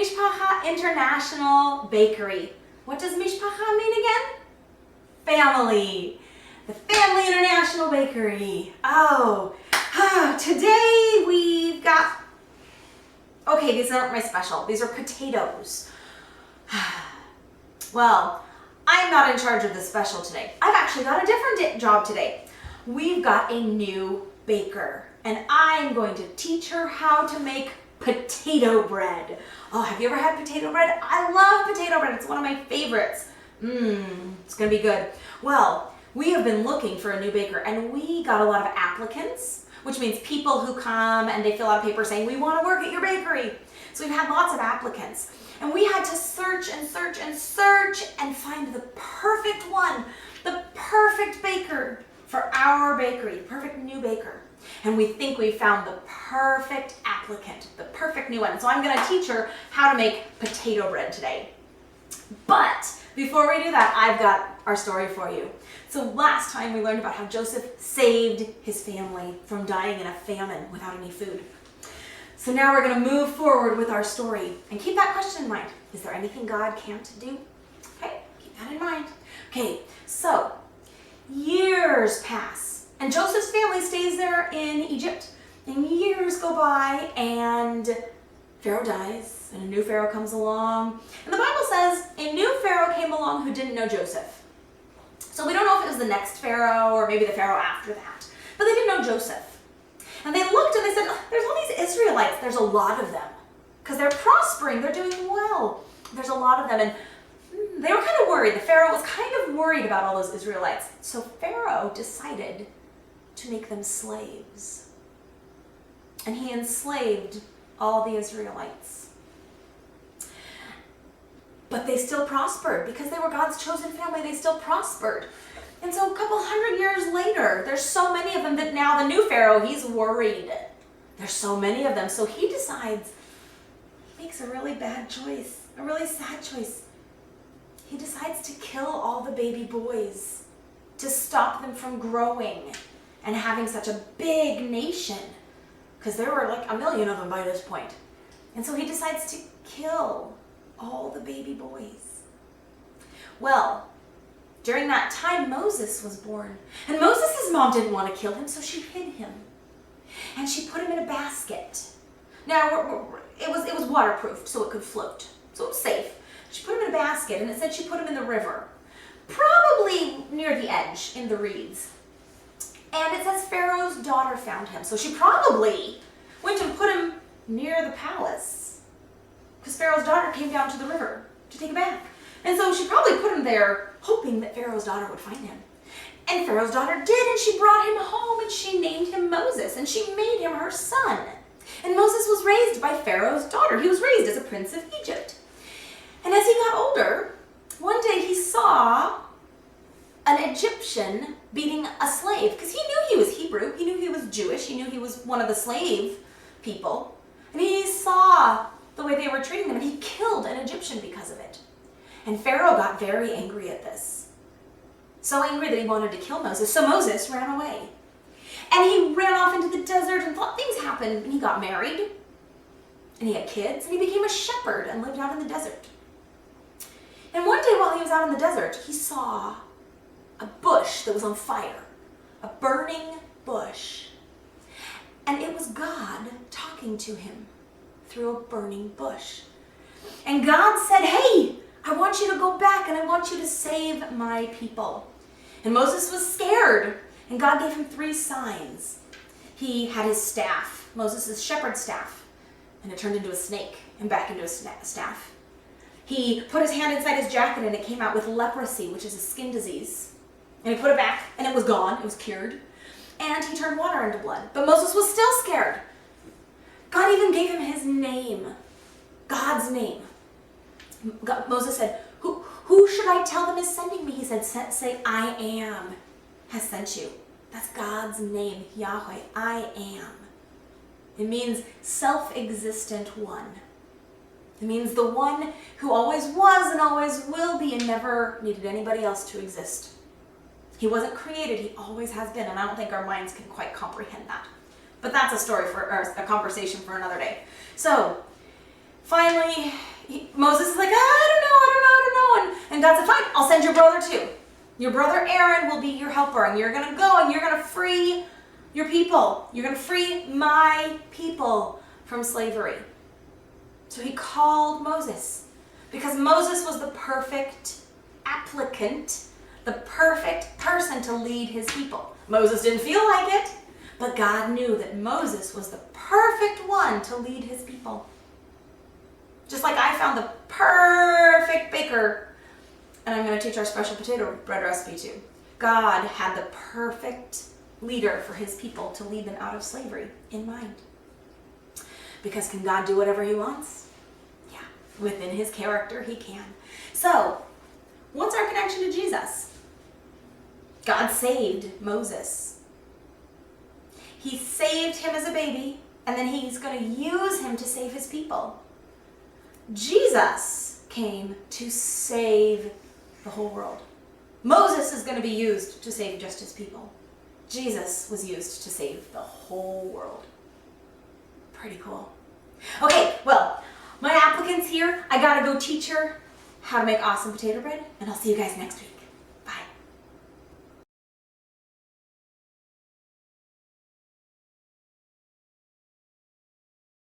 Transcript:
Mishpacha International Bakery. What does Mishpacha mean again? Family. The Family International Bakery. Oh, today we've got, okay, these aren't my special. These are potatoes. Well, I'm not in charge of the special today. I've actually got a different job today. We've got a new baker, and I'm going to teach her how to make potato bread. Oh, have you ever had potato bread? I love potato bread. It's one of my favorites. It's gonna be good. Well, we have been looking for a new baker, and we got a lot of applicants, which means people who come and they fill out a paper saying, we want to work at your bakery. So we've had lots of applicants, and we had to search and search and search and find the perfect one, the perfect baker for our bakery, the perfect new baker. And we think we found the perfect applicant, the perfect new one. So I'm going to teach her how to make potato bread today. But before we do that, I've got our story for you. So last time we learned about how Joseph saved his family from dying in a famine without any food. So now we're going to move forward with our story. And keep that question in mind. Is there anything God can't do? Okay, keep that in mind. Okay, so years pass. And Joseph's family stays there in Egypt. And years go by, and Pharaoh dies, and a new Pharaoh comes along. And the Bible says a new Pharaoh came along who didn't know Joseph. So we don't know if it was the next Pharaoh or maybe the Pharaoh after that. But they didn't know Joseph. And they looked and they said, there's all these Israelites. There's a lot of them. Because they're prospering. They're doing well. There's a lot of them. And they were kind of worried. The Pharaoh was kind of worried about all those Israelites. So Pharaoh decided to make them slaves. And he enslaved all the Israelites. But they still prospered because they were God's chosen family. They still prospered. And so a couple hundred years later, there's so many of them that now the new Pharaoh, he's worried. There's so many of them. So he decides, he makes a really bad choice, a really sad choice. He decides to kill all the baby boys to stop them from growing and having such a big nation, because there were like 1 million of them by this point. And so he decides to kill all the baby boys. Well, during that time, Moses was born. And Moses' mom didn't want to kill him, so she hid him. And she put him in a basket. Now, it was waterproof, so it could float. So it was safe. She put him in a basket, and it said she put him in the river. Probably near the edge, in the reeds. And it says Pharaoh's daughter found him. So she probably went and put him near the palace, because Pharaoh's daughter came down to the river to take a bath. And so she probably put him there hoping that Pharaoh's daughter would find him. And Pharaoh's daughter did, and she brought him home, and she named him Moses, and she made him her son. And Moses was raised by Pharaoh's daughter. He was raised as a prince of Egypt. And as he got older, one day he saw an Egyptian beating a slave, because he knew he was Hebrew, he knew he was Jewish, he knew he was one of the slave people, and he saw the way they were treating him, and he killed an Egyptian because of it. And Pharaoh got very angry at this, so angry that he wanted to kill Moses, so Moses ran away. And he ran off into the desert and thought things happened, and he got married, and he had kids, and he became a shepherd and lived out in the desert. And one day while he was out in the desert, he saw a bush that was on fire, a burning bush. And it was God talking to him through a burning bush. And God said, hey, I want you to go back and I want you to save my people. And Moses was scared, and God gave him 3 signs. He had his staff, Moses' shepherd staff, and it turned into a snake and back into a staff. He put his hand inside his jacket and it came out with leprosy, which is a skin disease. And he put it back, and it was gone. It was cured. And he turned water into blood. But Moses was still scared. God even gave him his name, God's name. Moses said, who should I tell them is sending me? He said, say, I am has sent you. That's God's name, Yahweh, I am. It means self-existent one. It means the one who always was and always will be and never needed anybody else to exist. He wasn't created, he always has been, and I don't think our minds can quite comprehend that. But that's a story for, or a conversation for another day. So, finally, Moses is like, I don't know. And God said, fine, I'll send your brother too. Your brother Aaron will be your helper, and you're going to go and you're going to free your people. You're going to free my people from slavery. So he called Moses because Moses was the perfect applicant, the perfect person to lead his people. Moses didn't feel like it, but God knew that Moses was the perfect one to lead his people. Just like I found the perfect baker, and I'm going to teach our special potato bread recipe too. God had the perfect leader for his people to lead them out of slavery in mind. Because can God do whatever he wants? Yeah, within his character, he can. So, what's our connection to Jesus? God saved Moses. He saved him as a baby, and then he's going to use him to save his people. Jesus came to save the whole world. Moses is going to be used to save just his people. Jesus was used to save the whole world. Pretty cool. Okay, well, my applicant's here. I gotta go teach her how to make awesome potato bread, and I'll see you guys next week.